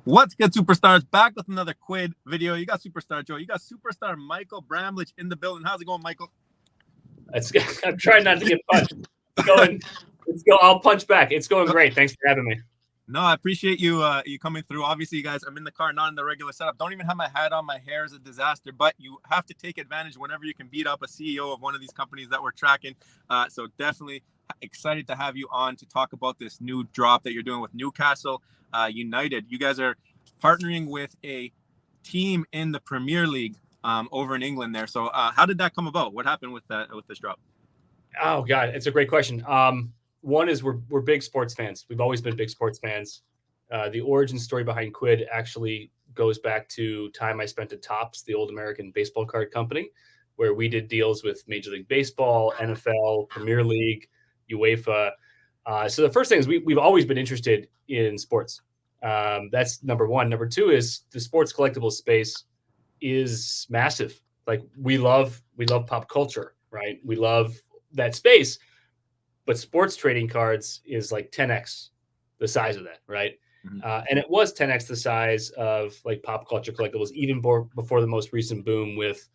What's good, superstars? Back with another Quidd video. You got Superstar Joe. You got Superstar Michael Bramlich in the building. How's it going, Michael? I'm trying not to get punched. Let's go. I'll punch back. It's going great. Thanks for having me. No, I appreciate you you coming through. Obviously, you guys, I'm in the car, not in the regular setup. Don't even have my hat on. My hair is a disaster, but you have to take advantage whenever you can beat up a CEO of one of these companies that we're tracking. So definitely excited to have you on to talk about this new drop that you're doing with Newcastle United. You guys are partnering with a team in the Premier League over in England there. So how did that come about? What happened with this drop? Oh God, it's a great question. One is we're big sports fans. We've always been big sports fans. The origin story behind Quidd actually goes back to time I spent at Topps, the old American baseball card company, where we did deals with Major League Baseball, NFL, Premier League, UEFA. So the first thing is we've always been interested in sports. That's number one. Number two is the sports collectible space is massive. Like we love pop culture, right? We love that space, but sports trading cards is like 10x the size of that, right? Mm-hmm. And it was 10x the size of like pop culture collectibles, even before the most recent boom with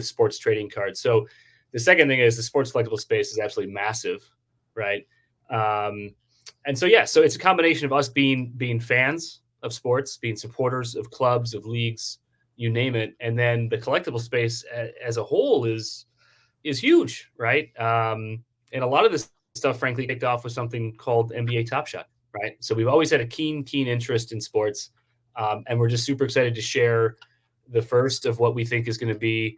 sports trading cards. So the second thing is the sports collectible space is absolutely massive, right? And so so it's a combination of us being fans of sports, being supporters of clubs, of leagues, you name it, and then the collectible space as a whole is huge, right? And a lot of this stuff, frankly, kicked off with something called NBA Top Shot, right? So we've always had a keen interest in sports, and we're just super excited to share the first of what we think is going to be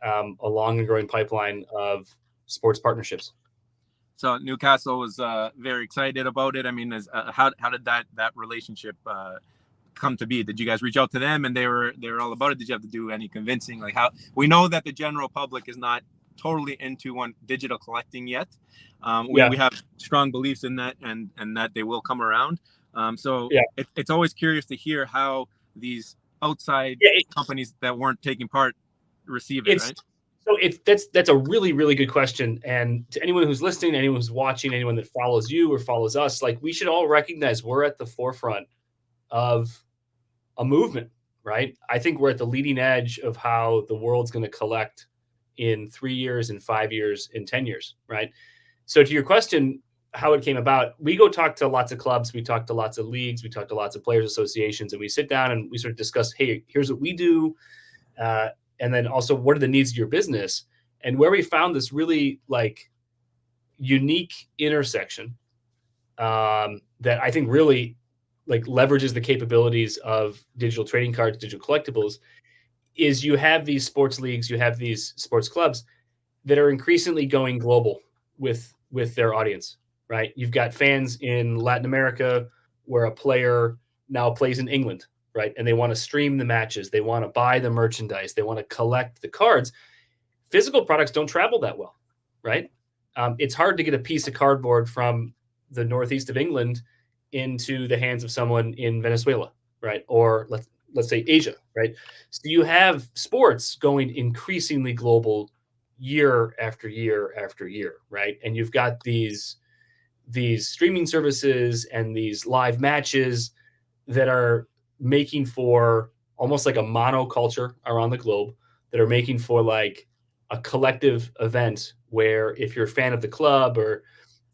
a long and growing pipeline of sports partnerships. So Newcastle was very excited about it. I mean, how did that relationship come to be? Did you guys reach out to them and they were all about it? Did you have to do any convincing? Like, how we know that the general public is not totally into digital collecting yet. We have strong beliefs in that and that they will come around. It's always curious to hear how these outside companies that weren't taking part receive it, right? So that's a really, really good question. And to anyone who's listening, anyone who's watching, anyone that follows you or follows us, like we should all recognize we're at the forefront of a movement, right? I think we're at the leading edge of how the world's going to collect in 3 years, in 5 years, in 10 years, right? So to your question, how it came about, we go talk to lots of clubs, we talk to lots of leagues, we talk to lots of players associations, and we sit down and we sort of discuss, hey, here's what we do. And then also, what are the needs of your business? And where we found this really like unique intersection that I think really like leverages the capabilities of digital trading cards, digital collectibles, is you have these sports leagues, you have these sports clubs that are increasingly going global with their audience, right? You've got fans in Latin America where a player now plays in England, right? And they want to stream the matches. They want to buy the merchandise. They want to collect the cards. Physical products don't travel that well, right? It's hard to get a piece of cardboard from the northeast of England into the hands of someone in Venezuela, right? Or let's say Asia, right? So you have sports going increasingly global year after year after year, right? And you've got these streaming services and these live matches that are making for almost like a monoculture around the globe, that are making for like a collective event where if you're a fan of the club or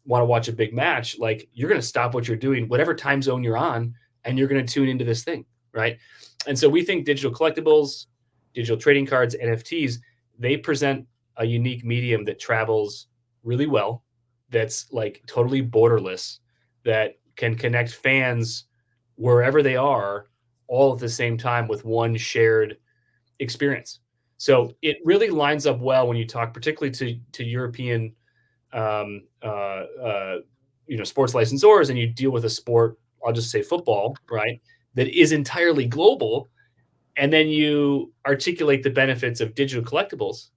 want to watch a big match, like you're going to stop what you're doing, whatever time zone you're on, and you're going to tune into this thing, right? And so we think digital collectibles, digital trading cards, NFTs, they present a unique medium that travels really well, that's like totally borderless, that can connect fans wherever they are all at the same time with one shared experience. So it really lines up well when you talk particularly to European sports licensors, and you deal with a sport, I'll just say football, right, that is entirely global, and then you articulate the benefits of digital collectibles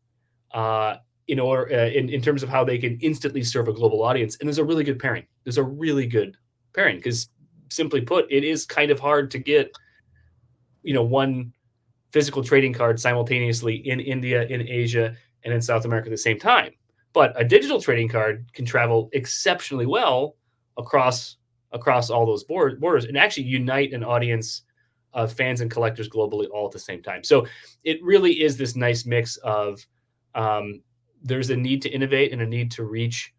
in terms of how they can instantly serve a global audience. And there's a really good pairing. Because simply put, it is kind of hard to get one physical trading card simultaneously in India, in Asia, and in South America at the same time. But a digital trading card can travel exceptionally well across across all those borders and actually unite an audience of fans and collectors globally all at the same time. So it really is this nice mix of there's a need to innovate and a need to reach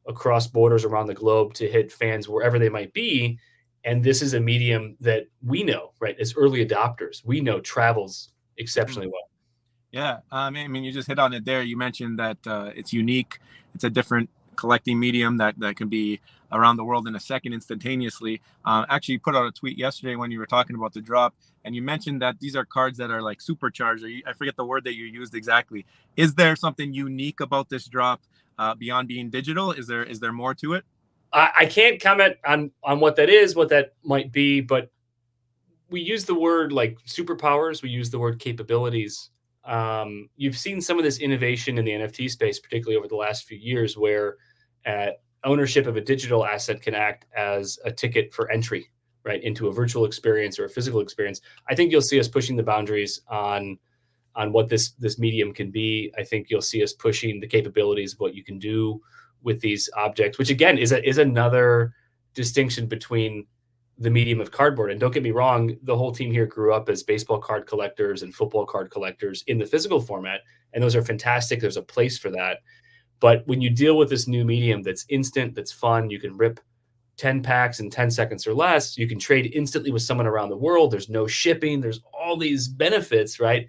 across borders around the globe to hit fans wherever they might be. And this is a medium that we know, right, as early adopters, we know travels exceptionally well. Yeah, I mean, you just hit on it there. You mentioned that it's unique. It's a different collecting medium that can be around the world in a second instantaneously. Actually, you put out a tweet yesterday when you were talking about the drop, and you mentioned that these are cards that are like supercharged. I forget the word that you used exactly. Is there something unique about this drop beyond being digital? Is there more to it? I can't comment on what that might be, but we use the word like superpowers. We use the word capabilities. You've seen some of this innovation in the NFT space, particularly over the last few years, where ownership of a digital asset can act as a ticket for entry, right, into a virtual experience or a physical experience. I think you'll see us pushing the boundaries on what this medium can be. I think you'll see us pushing the capabilities of what you can do with these objects, which again is another distinction between the medium of cardboard. And don't get me wrong, the whole team here grew up as baseball card collectors and football card collectors in the physical format, and those are fantastic. There's a place for that. But when you deal with this new medium that's instant, that's fun, you can rip 10 packs in 10 seconds or less, you can trade instantly with someone around the world, there's no shipping, there's all these benefits, right?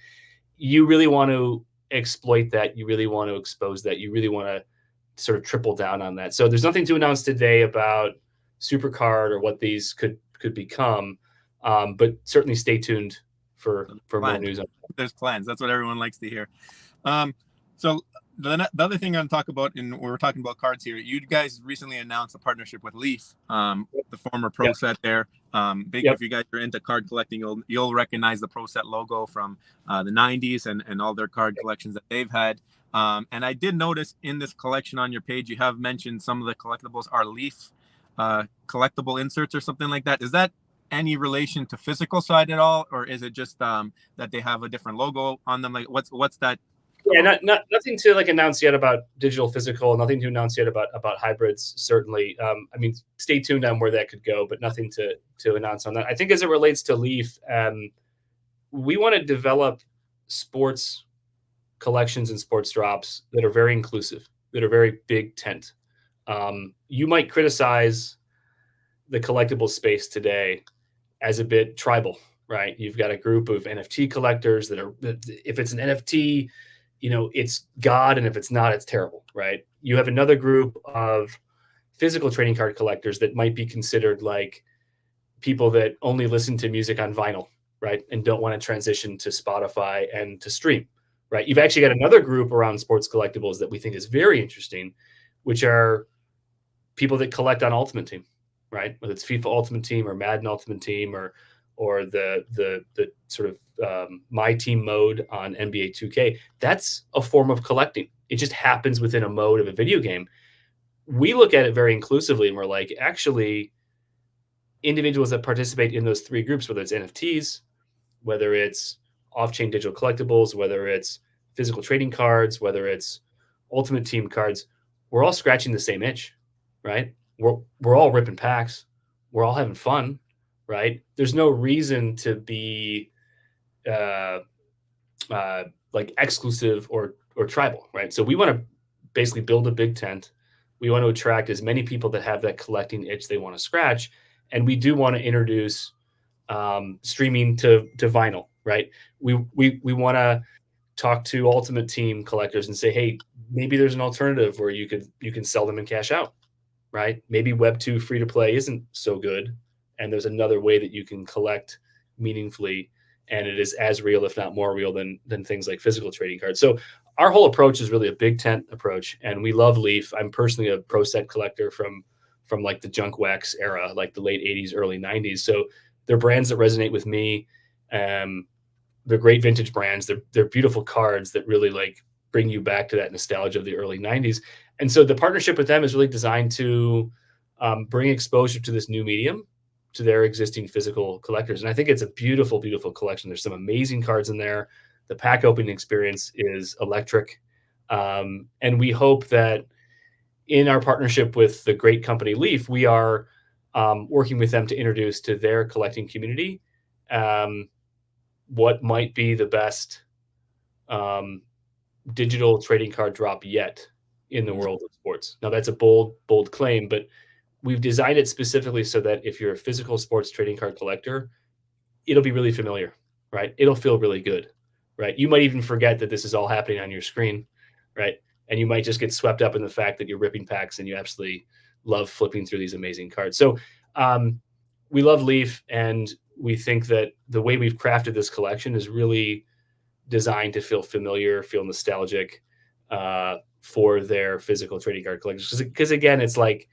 You really want to exploit that. You really want to expose that. You really want to sort of triple down on that. So there's nothing to announce today about Supercard or what these could become, but certainly stay tuned for more news. There's plans. That's what everyone likes to hear. So the other thing I'm going to talk about, and we're talking about cards here, you guys recently announced a partnership with Leaf, the former Pro Set there. If you guys are into card collecting, you'll recognize the Pro Set logo from the 90s and all their card collections that they've had. And I did notice in this collection on your page, you have mentioned some of the collectibles are Leaf collectible inserts or something like that. Is that any relation to physical side at all, or is it just that they have a different logo on them? Like what's that? Yeah, nothing to like announce yet about digital physical. Nothing to announce yet about hybrids. Certainly, I mean, stay tuned on where that could go, but nothing to announce on that. I think as it relates to Leaf, we want to develop sports collections and sports drops that are very inclusive, that are very big tent. You might criticize the collectible space today as a bit tribal, right? You've got a group of NFT collectors that are, if it's an NFT, it's God, and if it's not, it's terrible, right? You have another group of physical trading card collectors that might be considered like people that only listen to music on vinyl, right? And don't want to transition to Spotify and to stream, right? You've actually got another group around sports collectibles that we think is very interesting, which are people that collect on Ultimate Team, right? Whether it's FIFA Ultimate Team or Madden Ultimate Team or the sort of my team mode on NBA 2K. That's a form of collecting. It just happens within a mode of a video game. We look at it very inclusively, and we're like, actually, individuals that participate in those three groups, whether it's NFTs, whether it's off-chain digital collectibles, whether it's physical trading cards, whether it's Ultimate Team cards, we're all scratching the same itch, right? We're all ripping packs. We're all having fun, right? There's no reason to be like exclusive or tribal, right? So we want to basically build a big tent. We want to attract as many people that have that collecting itch they want to scratch, and we do want to introduce streaming to vinyl, right? We want to talk to Ultimate Team collectors and say, hey, maybe there's an alternative where you can sell them and cash out, right? Maybe Web 2 free to play isn't so good, and there's another way that you can collect meaningfully, and it is as real, if not more real, than things like physical trading cards. So our whole approach is really a big tent approach, and we love Leaf. I'm personally a Pro Set collector from like the junk wax era, like the late 80s, early 90s. So they're brands that resonate with me. They're great vintage brands. They're beautiful cards that really like bring you back to that nostalgia of the early 90s. And so the partnership with them is really designed to bring exposure to this new medium to their existing physical collectors. And I think it's a beautiful, beautiful collection. There's some amazing cards in there. The pack opening experience is electric. And we hope that in our partnership with the great company Leaf, we are working with them to introduce to their collecting community what might be the best digital trading card drop yet in the world of sports. Now that's a bold claim, but we've designed it specifically so that if you're a physical sports trading card collector, it'll be really familiar, right? It'll feel really good, right? You might even forget that this is all happening on your screen, right? And you might just get swept up in the fact that you're ripping packs and you absolutely love flipping through these amazing cards. So we love Leaf, and we think that the way we've crafted this collection is really designed to feel familiar, feel nostalgic for their physical trading card collectors. Because again, it's like,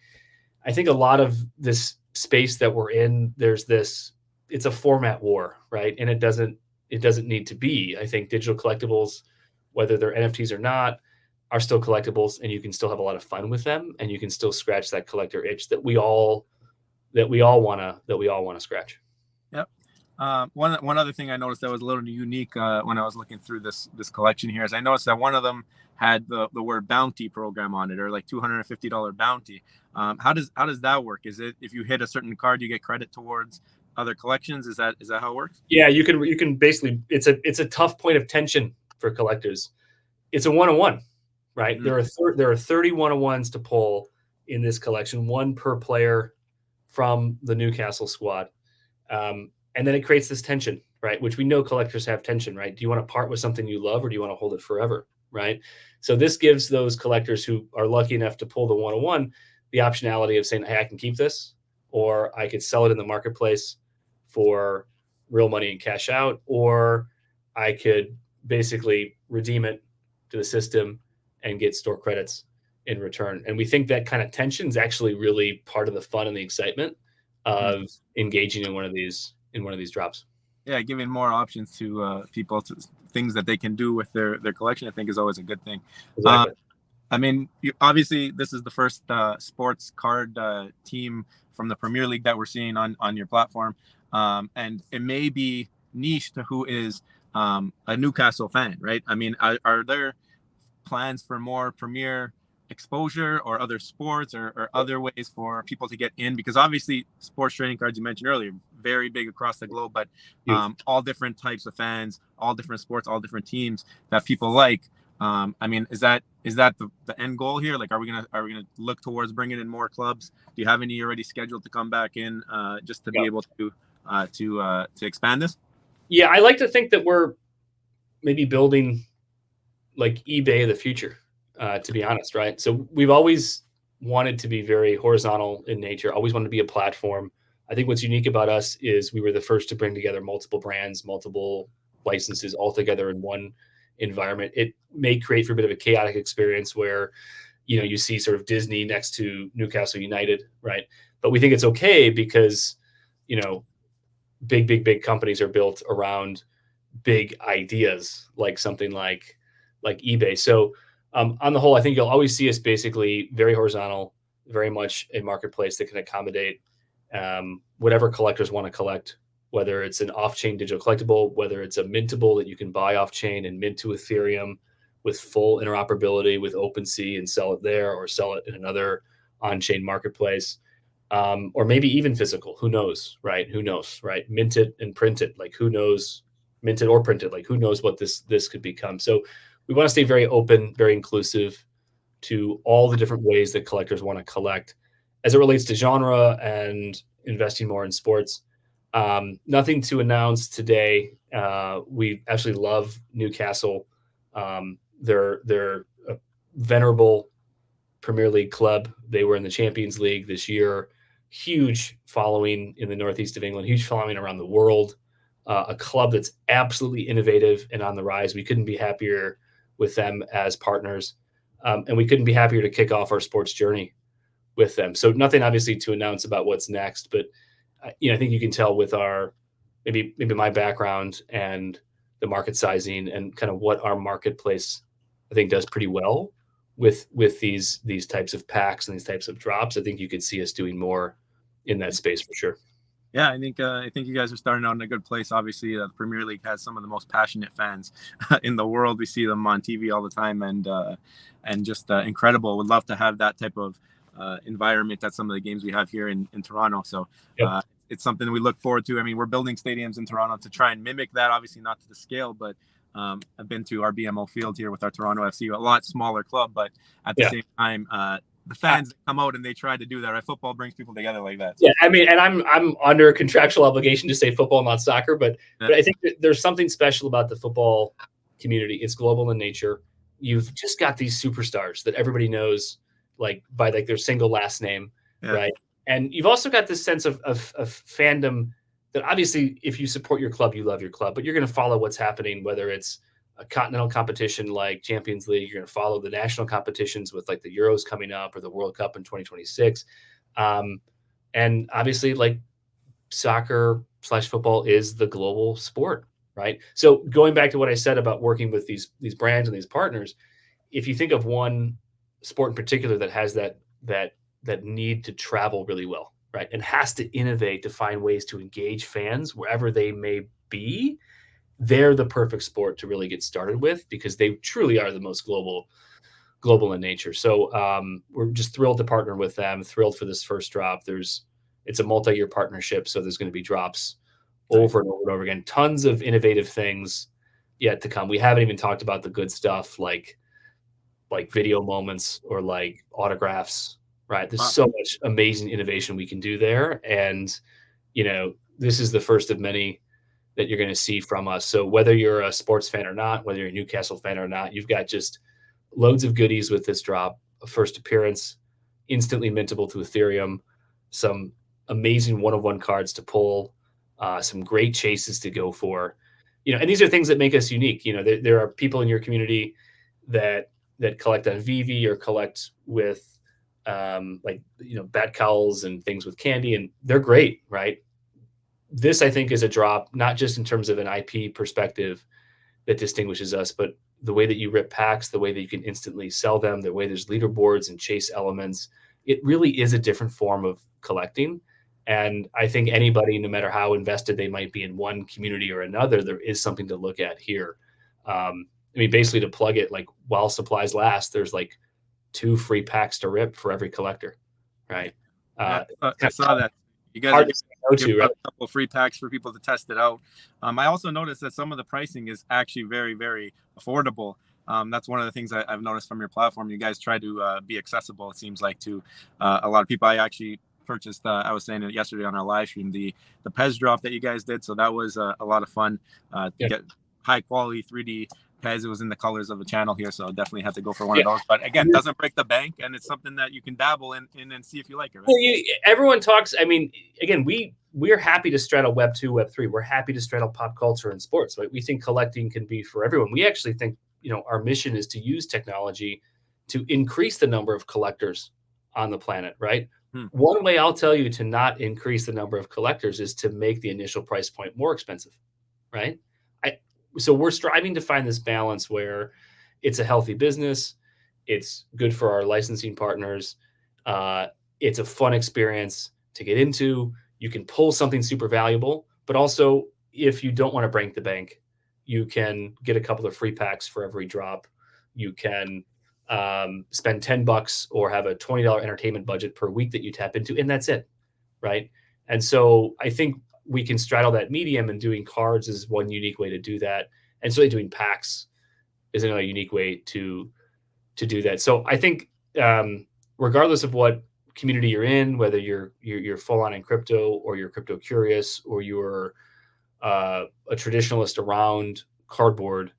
I think a lot of this space that we're in, it's a format war, right? And it doesn't need to be. I think digital collectibles, whether they're NFTs or not, are still collectibles, and you can still have a lot of fun with them, and you can still scratch that collector itch that we all want to scratch. Yep. One other thing I noticed that was a little unique when I was looking through this collection here is I noticed that one of them had the word bounty program on it, or like $250 bounty. How does that work? Is it if you hit a certain card, you get credit towards other collections? Is that how it works? Yeah, you can basically, it's a tough point of tension for collectors. It's a 1-on-1, right? Mm-hmm. There are 30 1-on-1s to pull in this collection, one per player from the Newcastle squad. And then it creates this tension, right? Which we know collectors have tension, right? Do you want to part with something you love, or do you want to hold it forever, right? So this gives those collectors who are lucky enough to pull the 1-on-1 the optionality of saying, hey, I can keep this, or I could sell it in the marketplace for real money and cash out, or I could basically redeem it to the system and get store credits in return. And we think that kind of tension is actually really part of the fun and the excitement of engaging in one of these drops. Yeah, giving more options to people, to things that they can do with their collection, I think is always a good thing. Exactly. I mean, obviously, this is the first sports card team from the Premier League that we're seeing on your platform, and it may be niche to who is a Newcastle fan, right? I mean, are there plans for more Premier exposure or other sports or other ways for people to get in? Because obviously, sports trading cards, you mentioned earlier, very big across the globe, but all different types of fans, all different sports, all different teams that people like. I mean, is that the end goal here? Like, are we gonna look towards bringing in more clubs? Do you have any already scheduled to come back in just to be able to expand this? Yeah, I like to think that we're maybe building like eBay of the future, to be honest, right? So we've always wanted to be very horizontal in nature, always wanted to be a platform. I think what's unique about us is we were the first to bring together multiple brands, multiple licenses all together in one environment. It may create for a bit of a chaotic experience where, you see sort of Disney next to Newcastle United, right? But we think it's okay because, big companies are built around big ideas, like something like eBay. So on the whole, I think you'll always see us basically very horizontal, very much a marketplace that can accommodate whatever collectors want to collect, whether it's an off-chain digital collectible, whether it's a mintable that you can buy off-chain and mint to Ethereum with full interoperability with OpenSea and sell it there, or sell it in another on-chain marketplace, or maybe even physical. Who knows, right? Mint it and print it. Like, who knows? Mint it or print it. Like, who knows what this could become? So we want to stay very open, very inclusive to all the different ways that collectors want to collect. As it relates to genre and investing more in sports, nothing to announce today. We actually love Newcastle. They're a venerable Premier League club. They were in the Champions League this year. Huge following in the northeast of England, huge following around the world. A club that's absolutely innovative and on the rise. We couldn't be happier with them as partners. And we couldn't be happier to kick off our sports journey with them. So nothing obviously to announce about what's next, but I think you can tell with our maybe my background and the market sizing and kind of what our marketplace I think does pretty well with these types of packs and these types of drops. I think you could see us doing more in that space for sure. Yeah, I think you guys are starting out in a good place. Obviously, the Premier League has some of the most passionate fans in the world. We see them on TV all the time, and just incredible. Would love to have that type of environment at some of the games we have here in Toronto. So Yep. it's something we look forward to. I mean, we're building stadiums in Toronto to try and mimic that, obviously not to the scale, but I've been to our BMO field here with our Toronto FC, a lot smaller club, but at the same time, the fans come out and they try to do that, right? Football brings people together like that. So. Yeah, I mean, and I'm under a contractual obligation to say football, not soccer, but I think there's something special about the football community. It's global in nature. You've just got these superstars that everybody knows, like by like their single last name, right? And you've also got this sense of fandom that obviously, if you support your club, you love your club, but you're going to follow what's happening, whether it's a continental competition like Champions League, you're going to follow the national competitions with like the Euros coming up or the World Cup in 2026. And obviously like soccer/football is the global sport, right? So going back to what I said about working with these brands and these partners, if you think of one sport in particular that has that need to travel really well, right? And has to innovate to find ways to engage fans wherever they may be, they're the perfect sport to really get started with because they truly are the most global in nature. So we're just thrilled to partner with them, thrilled for this first drop. It's a multi-year partnership, so there's going to be drops over and over and over again. Tons of innovative things yet to come. We haven't even talked about the good stuff like video moments or like autographs, right? There's so much amazing innovation we can do there. And, this is the first of many that you're going to see from us. So whether you're a sports fan or not, whether you're a Newcastle fan or not, you've got just loads of goodies with this drop. A first appearance, instantly mintable to Ethereum, some amazing one-of-one cards to pull, some great chases to go for, and these are things that make us unique. There are people in your community that collect on veve or collect with bat cowls and things with candy, and they're great, right? This, I think, is a drop, not just in terms of an IP perspective that distinguishes us, but the way that you rip packs, the way that you can instantly sell them, the way there's leaderboards and chase elements. It really is a different form of collecting. And I think anybody, no matter how invested they might be in one community or another, there is something to look at here. Basically to plug it, like while supplies last, there's like 2 free packs to rip for every collector, right? I saw that. You guys are giving a couple of free packs for people to test it out. I also noticed that some of the pricing is actually very, very affordable. That's one of the things I've noticed from your platform. You guys try to be accessible, it seems like, to a lot of people. I actually purchased, I was saying it yesterday on our live stream, the Pez drop that you guys did. So that was a lot of fun to get high quality 3D Pez. It was in the colors of the channel here, so definitely had to go for one of those. But again, it doesn't break the bank, and it's something that you can dabble in and see if you like it. Right? Well, everyone talks. Again, we're happy to straddle Web 2, Web 3. We're happy to straddle pop culture and sports. Right? We think collecting can be for everyone. We actually think our mission is to use technology to increase the number of collectors on the planet. Right. One way I'll tell you to not increase the number of collectors is to make the initial price point more expensive. Right. So we're striving to find this balance where it's a healthy business, it's good for our licensing partners, it's a fun experience to get into. You can pull something super valuable, but also if you don't want to break the bank, you can get a couple of free packs for every drop. You can spend $10 or have a $20 entertainment budget per week that you tap into, and that's it, right? And so I think we can straddle that medium, and doing cards is one unique way to do that. And certainly doing packs is another unique way to do that. So I think regardless of what community you're in, whether you're full on in crypto or you're crypto curious or you're a traditionalist around cardboard,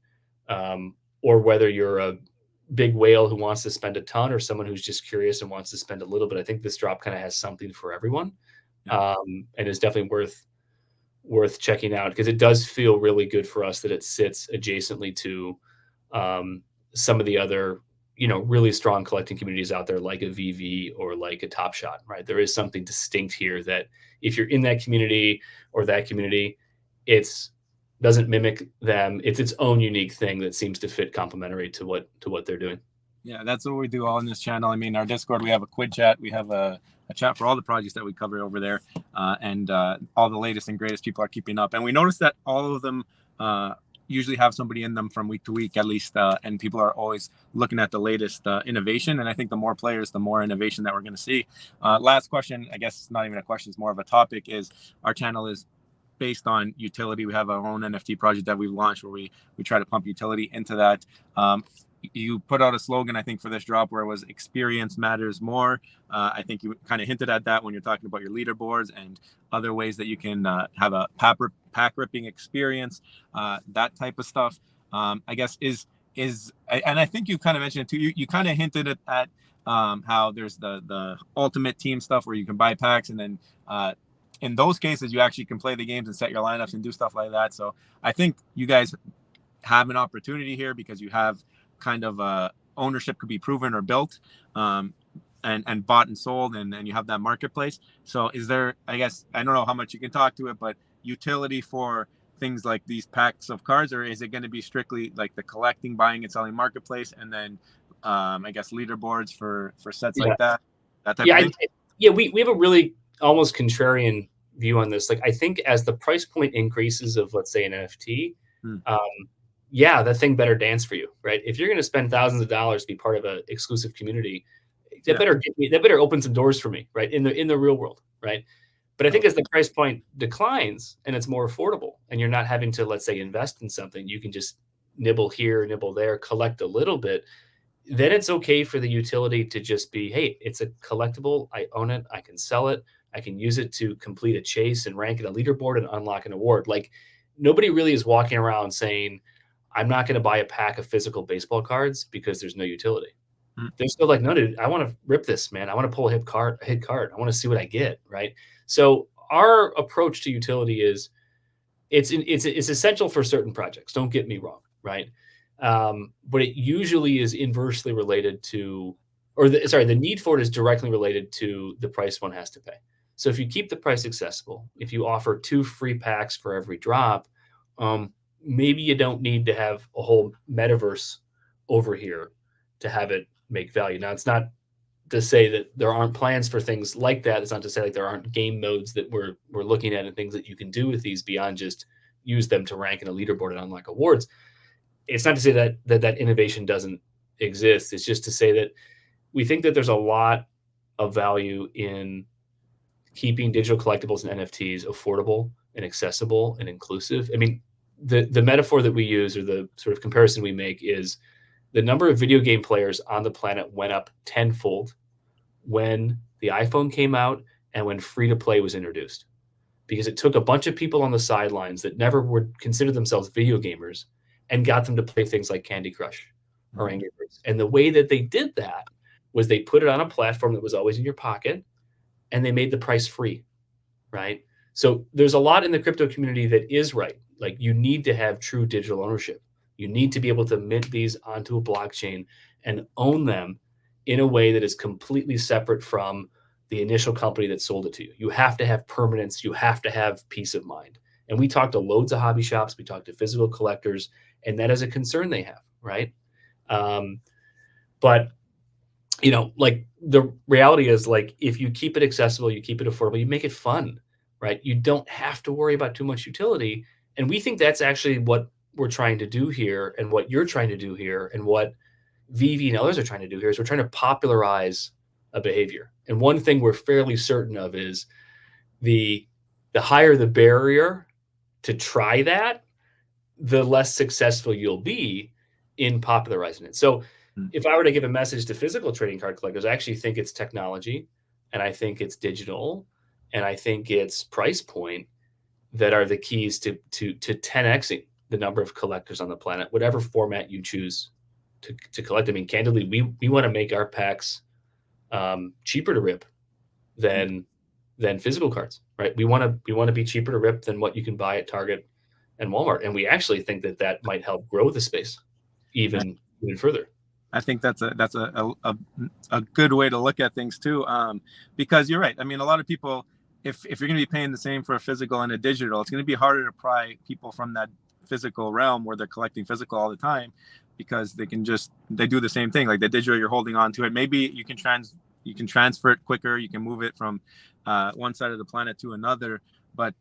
or whether you're a big whale who wants to spend a ton or someone who's just curious and wants to spend a little bit, I think this drop kind of has something for everyone. And is definitely worth checking out because it does feel really good for us that it sits adjacently to some of the other, really strong collecting communities out there, like a veve or like a Top Shot, right? There is something distinct here that if you're in that community or that community, it's doesn't mimic them. It's its own unique thing that seems to fit complementary to what they're doing. Yeah, that's what we do all in this channel. Our Discord, we have a Quidd chat. We have a chat for all the projects that we cover over there, and all the latest and greatest people are keeping up. And we noticed that all of them usually have somebody in them from week to week at least, and people are always looking at the latest innovation. And I think the more players, the more innovation that we're going to see. Last question, I guess it's not even a question, it's more of a topic, is our channel is based on utility. We have our own NFT project that we've launched where we try to pump utility into that. You put out a slogan, I think, for this drop where it was experience matters more. I think you kind of hinted at that when you're talking about your leaderboards and other ways that you can have a pack ripping experience, that type of stuff. I guess and I think you kind of mentioned it too. You kind of hinted at how there's the ultimate team stuff where you can buy packs, and then in those cases you actually can play the games and set your lineups and do stuff like that. So I think you guys have an opportunity here because you have kind of ownership could be proven or built, and bought and sold, and you have that marketplace. So is there, I guess, I don't know how much you can talk to it, but utility for things like these packs of cards, or is it going to be strictly like the collecting, buying and selling marketplace, and then I guess leaderboards for sets like that type of thing? We have a really almost contrarian view on this. Like, I think as the price point increases of, let's say, an NFT, that thing better dance for you, right? If you're going to spend thousands of dollars to be part of an exclusive community, that better open some doors for me, right? In the real world, right? But I think as the price point declines and it's more affordable, and you're not having to, let's say, invest in something, you can just nibble here, nibble there, collect a little bit. Then it's okay for the utility to just be, hey, it's a collectible. I own it. I can sell it. I can use it to complete a chase and rank in a leaderboard and unlock an award. Like, nobody really is walking around saying, I'm not going to buy a pack of physical baseball cards because there's no utility. They're still like, no, dude, I want to rip this, man. I want to pull a hit card. I want to see what I get, right? So our approach to utility is it's essential for certain projects. Don't get me wrong, right? But it usually is inversely related to, the need for it is directly related to the price one has to pay. So if you keep the price accessible, if you offer 2 free packs for every drop, maybe you don't need to have a whole metaverse over here to have it make value. Now, it's not to say that there aren't plans for things like that. It's not to say like there aren't game modes that we're looking at and things that you can do with these beyond just use them to rank in a leaderboard and unlock awards. It's not to say that innovation doesn't exist. It's just to say that we think that there's a lot of value in keeping digital collectibles and NFTs affordable and accessible and inclusive. I mean, the metaphor that we use, or the sort of comparison we make, is the number of video game players on the planet went up tenfold when the iPhone came out and when free to play was introduced, because it took a bunch of people on the sidelines that never would consider themselves video gamers and got them to play things like Candy Crush or Angry Birds. And the way that they did that was they put it on a platform that was always in your pocket, and they made the price free, right? So there's a lot in the crypto community that is right. Like, you need to have true digital ownership. You need to be able to mint these onto a blockchain and own them in a way that is completely separate from the initial company that sold it to you. You have to have permanence. You have to have peace of mind. And we talk to loads of hobby shops. We talk to physical collectors, and that is a concern they have, right? But, like, the reality is, like, if you keep it accessible, you keep it affordable, you make it fun, right? You don't have to worry about too much utility. And we think that's actually what we're trying to do here, and what you're trying to do here, and what veve and others are trying to do here, is we're trying to popularize a behavior. And one thing we're fairly certain of is the higher the barrier to try that, the less successful you'll be in popularizing it. So if I were to give a message to physical trading card collectors, I actually think it's technology, and I think it's digital, and I think it's price point that are the keys to 10xing the number of collectors on the planet, whatever format you choose to collect. I mean, candidly, we want to make our packs cheaper to rip than physical cards, right? We want to be cheaper to rip than what you can buy at Target and Walmart, and we actually think that might help grow the space even further. I think that's a good way to look at things too, because you're right. I mean, a lot of people, if you're going to be paying the same for a physical and a digital, it's going to be harder to pry people from that physical realm where they're collecting physical all the time, because they do the same thing. Like the digital, you're holding on to it. Maybe you can transfer it quicker. You can move it from one side of the planet to another, but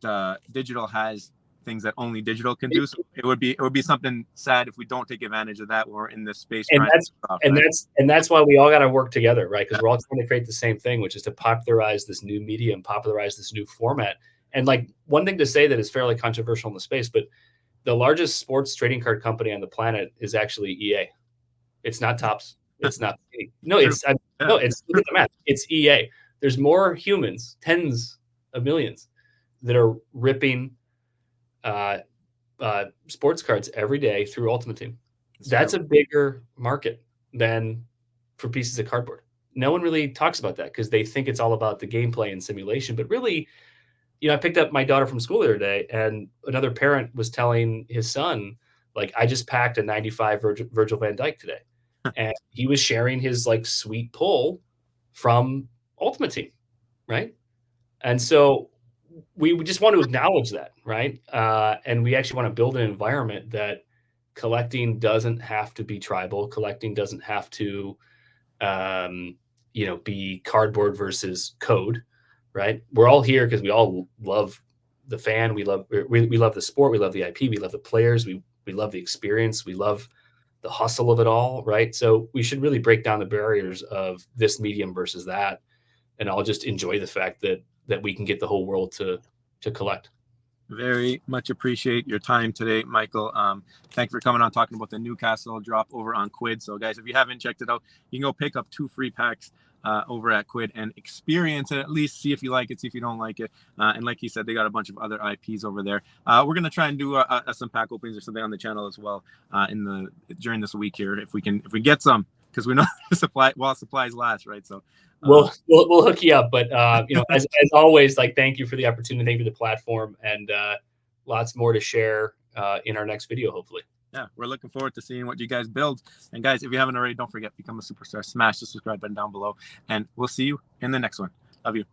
digital has things that only digital can do. So it would be something sad if we don't take advantage of that when we're in this space. That's why we all got to work together, right? Because we're all trying to create the same thing, which is to popularize this new medium, popularize this new format. And like one thing to say that is fairly controversial in the space, but the largest sports trading card company on the planet is actually EA. It's not Topps. It's not. No, it's look at the math. It's EA. There's more humans, tens of millions, that are ripping sports cards every day through Ultimate Team. That's a bigger market than for pieces of cardboard. No one really talks about that because they think it's all about the gameplay and simulation. But really, I picked up my daughter from school the other day, and another parent was telling his son, like, I just packed a 95 Virgil van Dijk today. And he was sharing his like sweet pull from Ultimate Team, right? And so we just want to acknowledge that, right? And we actually want to build an environment that collecting doesn't have to be tribal. Collecting doesn't have to, be cardboard versus code, right? We're all here because we all love the fan. We love the sport. We love the IP. We love the players. We love the experience. We love the hustle of it all, right? So we should really break down the barriers of this medium versus that, and I'll just enjoy the fact that we can get the whole world to collect. Very much appreciate your time today, Michael. Thanks for coming on, talking about the Newcastle drop over on Quidd. So guys, if you haven't checked it out, you can go pick up 2 free packs over at Quidd and experience it, at least see if you like it, see if you don't like it. And like he said, they got a bunch of other IPs over there. We're going to try and do some pack openings or something on the channel as well during this week here, if we get some, because we know supplies last, right? So we'll hook you up. But as always, like, thank you for the opportunity, thank you for the platform, and lots more to share in our next video, hopefully. Yeah, we're looking forward to seeing what you guys build. And guys, if you haven't already, don't forget, become a superstar. Smash the subscribe button down below, and we'll see you in the next one. Love you.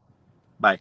Bye.